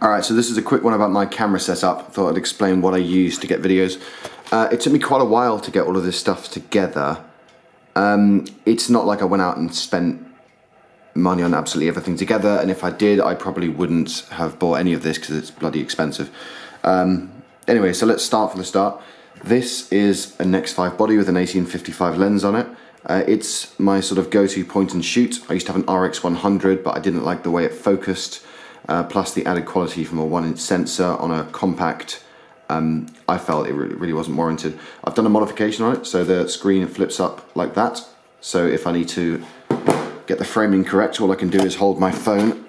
Alright, so this is a quick one about my camera setup. Thought I'd explain what I use to get videos. It took me quite a while to get all of this stuff together. It's not like I went out and spent money on absolutely everything together, and if I did, I probably wouldn't have bought any of this because it's bloody expensive. Anyway, so let's start from the start. This is a Nex 5 body with an 1855 lens on it. It's my sort of go-to point and shoot. I used to have an RX100, but I didn't like the way it focused. Plus the added quality from a 1-inch sensor on a compact, I felt it really wasn't warranted. I've done a modification on it, so the screen flips up like that. So if I need to get the framing correct, all I can do is hold my phone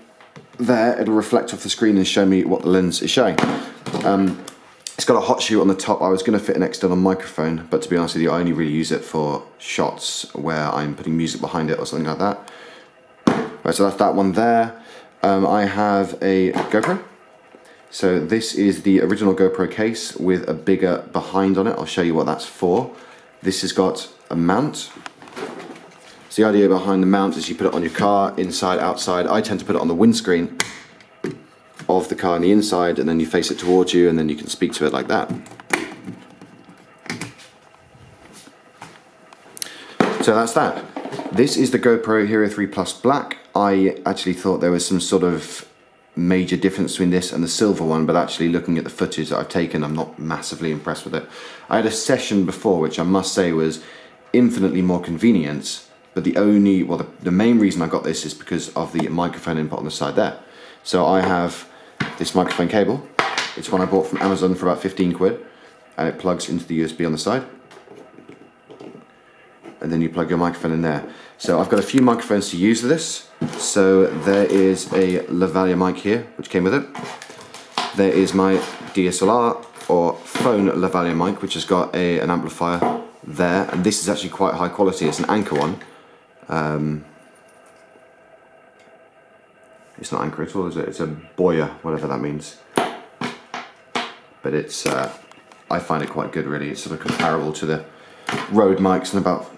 there. It'll reflect off the screen and show me what the lens is showing. It's got a hot shoe on the top. I was going to fit an external microphone, but to be honest with you, I only really use it for shots where I'm putting music behind it or something like that. Right, so that's that one there. I have a GoPro. So this is the original GoPro case with a bigger behind on it. I'll show you what that's for. This has got a mount. So the idea behind the mount is you put it on your car, inside, outside. I tend to put it on the windscreen of the car on the inside, and then you face it towards you, and then you can speak to it like that. So that's that. This is the GoPro Hero 3 Plus Black. I actually thought there was some sort of major difference between this and the silver one, but actually looking at the footage that I've taken, I'm not massively impressed with it. I had a Session before, which I must say was infinitely more convenient, but the main reason I got this is because of the microphone input on the side there. So I have this microphone cable. It's one I bought from Amazon for about 15 quid, and it plugs into the USB on the side. And then you plug your microphone in there. So I've got a few microphones to use with this. So there is a Lavalier mic here, which came with it. There is my DSLR or phone Lavalier mic, which has got an amplifier there. And this is actually quite high quality. It's an Anker one. It's not Anker at all, is it? It's a Boya, whatever that means. But it's, I find it quite good really. It's sort of comparable to the Rode mics and about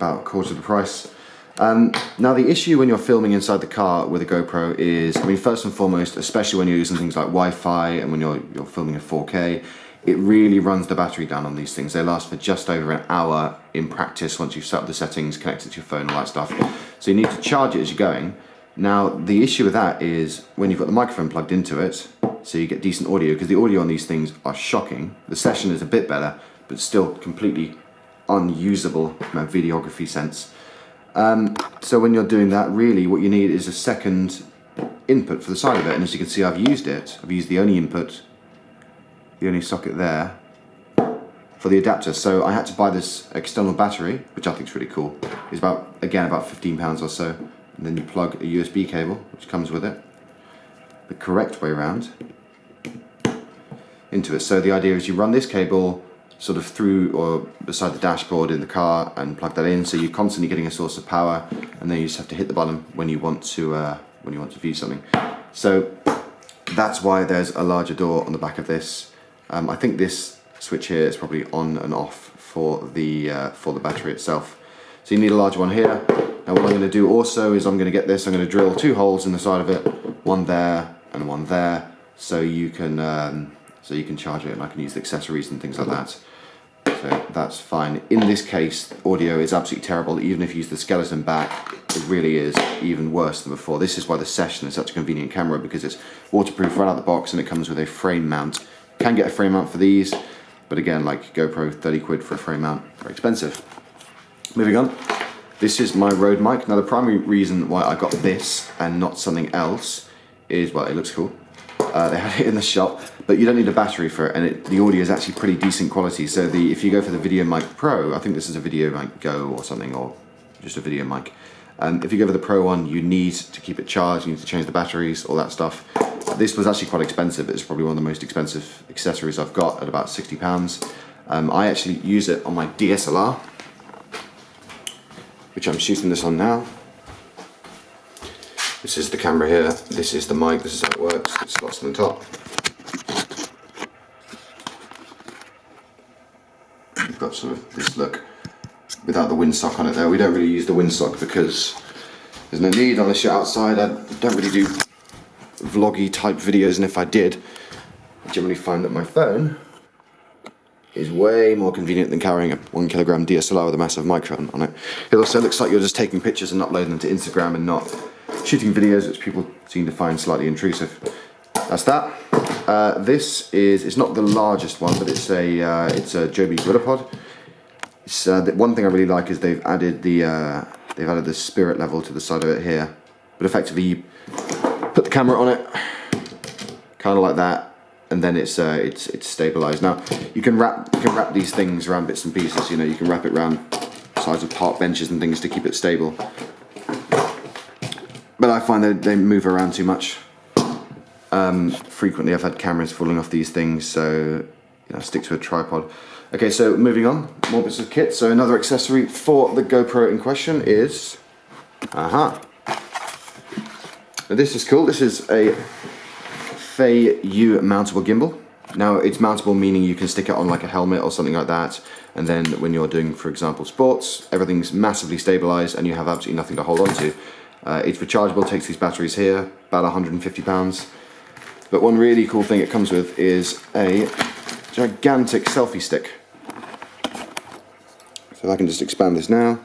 a quarter of the price. Now the issue when you're filming inside the car with a GoPro is, I mean, first and foremost, especially when you're using things like Wi-Fi and when you're filming in 4K, it really runs the battery down on these things. They last for just over an hour in practice once you've set up the settings, connected to your phone, all that stuff. So you need to charge it as you're going. Now the issue with that is when you've got the microphone plugged into it, so you get decent audio, because the audio on these things are shocking. The Session is a bit better, but still completely unusable from a videography sense. So when you're doing that, really what you need is a second input for the side of it, and as you can see, I've used the only input, the only socket there for the adapter. So I had to buy this external battery, which I think is really cool. It's about £15 or so, and then you plug a USB cable, which comes with it, the correct way around, into it. So the idea is you run this cable sort of through or beside the dashboard in the car and plug that in, so you're constantly getting a source of power, and then you just have to hit the button when you want to view something. So that's why there's a larger door on the back of this. I think this switch here is probably on and off for the battery itself. So you need a larger one here. Now what I'm going to do also is I'm going to drill 2 holes in the side of it, one there and one there, so you can charge it, and I can use the accessories and things like that. So that's fine. In this case, audio is absolutely terrible. Even if you use the skeleton back, it really is even worse than before. This is why the Session is such a convenient camera, because it's waterproof right out the box, and it comes with a frame mount. You can get a frame mount for these, but again, like GoPro, 30 quid for a frame mount, very expensive. Moving on. This is my Rode mic. Now the primary reason why I got this and not something else is, well, it looks cool. They had it in the shop, but you don't need a battery for it, and the audio is actually pretty decent quality. So if you go for the VideoMic Pro, I think this is a VideoMic Go or something, or just a video mic. If you go for the Pro one, you need to keep it charged, you need to change the batteries, all that stuff. This was actually quite expensive. It's probably one of the most expensive accessories I've got at about £60. I actually use it on my DSLR, which I'm shooting this on now. This is the camera here, this is the mic, this is how it works, it slots on the top. You've got sort of this look without the windsock on it there. We don't really use the windsock because there's no need unless you're outside. I don't really do vloggy type videos, and if I did, I generally find that my phone is way more convenient than carrying a 1 kilogram DSLR with a massive microphone on it. It also looks like you're just taking pictures and uploading them to Instagram and not shooting videos, which people seem to find slightly intrusive. That's that. This is, it's not the largest one, but it's a Joby Gorillapod. It's, the one thing I really like is they've added the spirit level to the side of it here. But effectively, you put the camera on it, kind of like that, and then it's stabilized. Now you can wrap these things around bits and pieces. You know, you can wrap it around sides of park benches and things to keep it stable. But I find that they move around too much. Frequently I've had cameras falling off these things, so you know, stick to a tripod. Okay, so moving on, more bits of kit. So another accessory for the GoPro in question is, now this is cool. This is a Feiyu mountable gimbal. Now it's mountable, meaning you can stick it on like a helmet or something like that, and then when you're doing, for example, sports, everything's massively stabilized and you have absolutely nothing to hold on to. It's rechargeable, takes these batteries here, about 150 pounds. But one really cool thing it comes with is a gigantic selfie stick. So if I can just expand this now.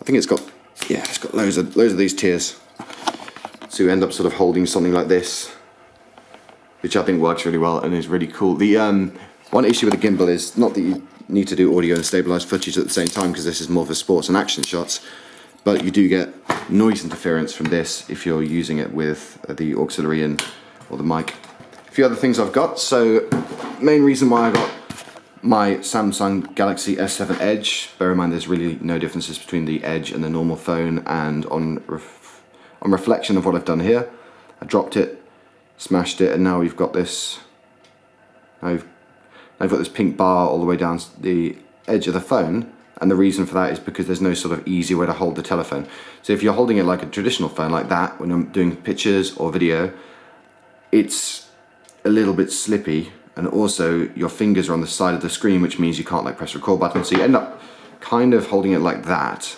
I think it's got loads of these tiers. So you end up sort of holding something like this, which I think works really well and is really cool. The one issue with the gimbal is not that you need to do audio and stabilized footage at the same time, because this is more for sports and action shots, but you do get noise interference from this if you're using it with the auxiliary in or the mic. A few other things I've got. So main reason why I got my Samsung Galaxy S7 Edge, bear in mind there's really no differences between the Edge and the normal phone, and on reflection of what I've done here, I dropped it, smashed it, and now we've got this, I've got this pink bar all the way down the edge of the phone. And the reason for that is because there's no sort of easy way to hold the telephone. So if you're holding it like a traditional phone like that, when I'm doing pictures or video, it's a little bit slippy, and also your fingers are on the side of the screen, which means you can't like press record button, so you end up kind of holding it like that.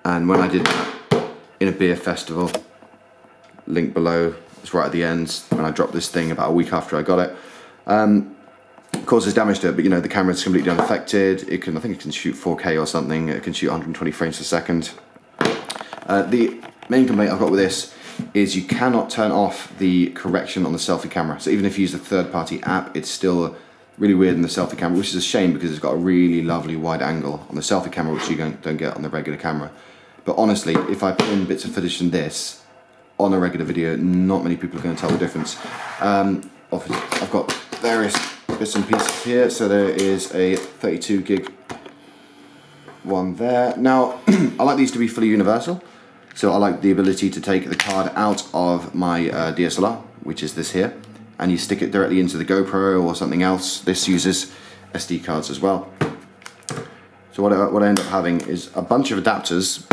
And when I did that in a beer festival, link below, it's right at the end, when I dropped this thing about a week after I got it, causes damage to it, but you know, the camera's completely unaffected. I think it can shoot 4K or something. It can shoot 120 frames per second. The main complaint I've got with this is you cannot turn off the correction on the selfie camera. So even if you use a third-party app, it's still really weird in the selfie camera, which is a shame because it's got a really lovely wide angle on the selfie camera, which you don't get on the regular camera. But honestly, if I put in bits of footage from this on a regular video, not many people are going to tell the difference. I've got various bits and pieces here. So there is a 32 gig one there. Now I like these to be fully universal, so I like the ability to take the card out of my DSLR, which is this here, and you stick it directly into the GoPro or something else. This uses SD cards as well. So what I end up having is a bunch of adapters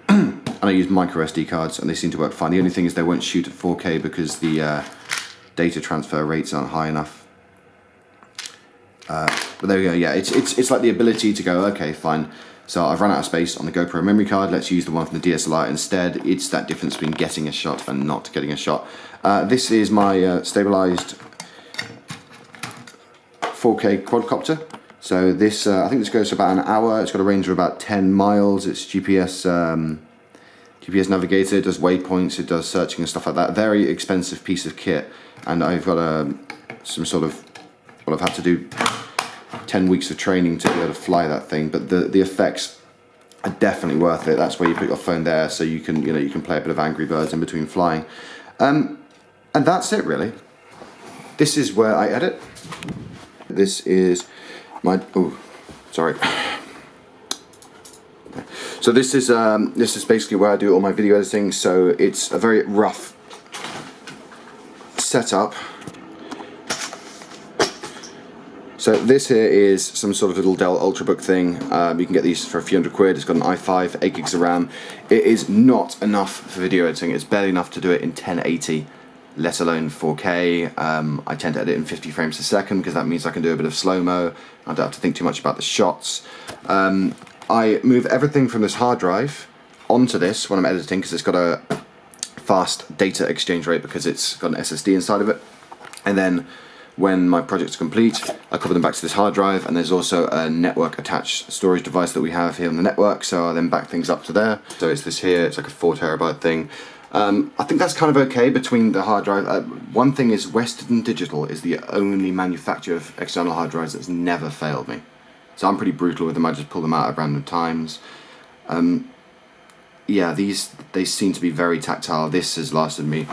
and I use micro SD cards, and they seem to work fine. The only thing is they won't shoot at 4K because the data transfer rates aren't high enough. But there we go. Yeah, it's like the ability to go, okay, fine, so I've run out of space on the GoPro memory card, let's use the one from the DSLR instead. It's that difference between getting a shot and not getting a shot. This is my stabilized 4K quadcopter. So this, I think this goes for about an hour. It's got a range of about 10 miles. It's GPS navigator. It does waypoints. It does searching and stuff like that. Very expensive piece of kit, and I've got some sort of, well, I've had to do 10 weeks of training to be able to fly that thing, but the effects are definitely worth it. That's where you put your phone there, so you can play a bit of Angry Birds in between flying, and that's it really. This is where I edit. This is my So this is basically where I do all my video editing. So it's a very rough setup. So this here is some sort of little Dell Ultrabook thing. You can get these for a few £100. It's got an i5, 8 gigs of RAM. It is not enough for video editing. It's barely enough to do it in 1080, let alone 4K. I tend to edit in 50 frames per second because that means I can do a bit of slow-mo. I don't have to think too much about the shots. I move everything from this hard drive onto this when I'm editing because it's got a fast data exchange rate because it's got an SSD inside of it. And then when my project's complete, I copy them back to this hard drive, and there's also a network attached storage device that we have here on the network, so I then back things up to there. So it's this here, it's like a 4 terabyte thing. I think that's kind of okay between the hard drive. One thing is Western Digital is the only manufacturer of external hard drives that's never failed me. So I'm pretty brutal with them, I just pull them out at random times. Yeah, they seem to be very tactile. This has lasted me,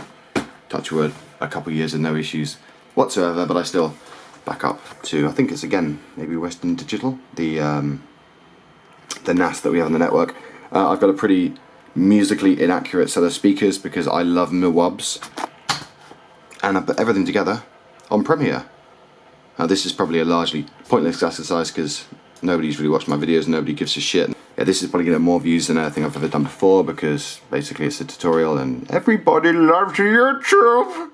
touch wood, a couple of years with no issues whatsoever, but I still back up to, I think it's again, maybe Western Digital, the NAS that we have on the network. I've got a pretty musically inaccurate set of speakers because I love MWUBs, and I put everything together on Premiere. Now this is probably a largely pointless exercise because nobody's really watched my videos, nobody gives a shit. Yeah, this is probably going to get more views than anything I've ever done before because basically it's a tutorial and everybody loves YouTube.